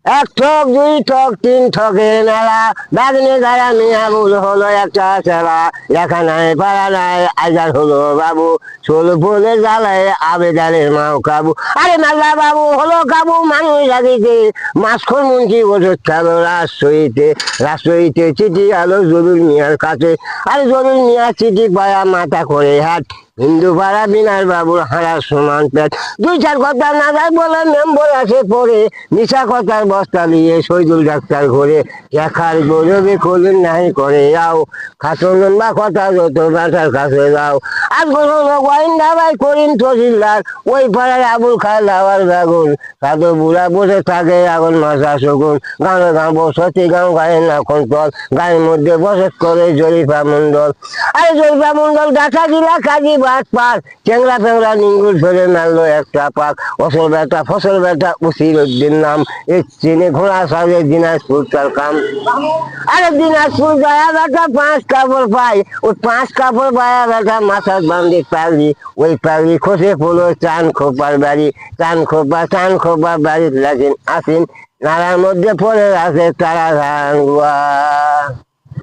এক ঠক দুই ঠক তিন ঠকের মেলা, বাগনে দ্বারা মিয়াবুল হলো একটা চেলা, লেখা নাই পারা নাই আজার হলো বাবু, ষোল বলে জ্বালায় আবেদারের মাও কাবু। আরে মাল্লা বাবু হলো কাবু মানুষ লাগিতে, মাঝখন মন্ত্রী ওষুধ খেলো রাষ্ট্রইতে চিঠি আলো জরুল মিয়ার কাছে। আরে জরুল মিয়া চিঠি পায়া মাথা করে হাট, হিন্দু পাড়া বিনার বাবুর হারার সমান পেট। দুই চার কথা না যায় বলে মেম্বর আসে পড়ে, মিশা কথার বস্তা নিয়ে শহীদুল ডাক্তার ঘরে, দেখার গৌরবে খোলেন নাই করে যাও, খাসন বা কথা যত বাসার কাছে যাও। আজ কোনো গোয়েন্দা ভাই করিম তহসিলদার, ওই পাড়ার আবুল খায় লাওয়ার বেগুন, সাধু বুড়া বসে থাকে আগুন মাসা শগুন, গাঁয়ে গাঁ বসতি গাঁও গায়ের নাখন তল, গায়ের মধ্যে বসত করে জরিফা মন্ডল। আরে জরিফা মন্ডল গাছা দিলা কাজী বাদ পাক, চেংরা ফেংরা নিঙ্গুল ফেলে মারলো একটা পাক, ফসল বেটা উসির উদ্দিন নাম, এই চিনে ঘোড়া সাজে দিনাজপুর তার কাম। আরে দিনাজপুর গায়া বেটা পাঁচ কাপড় পাই, ওই পাঁচ কাপড় বায়া বেটা মাথার বান্ধে পাগড়ি, ওই পাগড়ি খসে পড়লো চান খোপার বাড়ি, চান খোপা বাড়ি লাগেন আসেন, নালার মধ্যে পড়ে আছে তারা ধান গুয়া।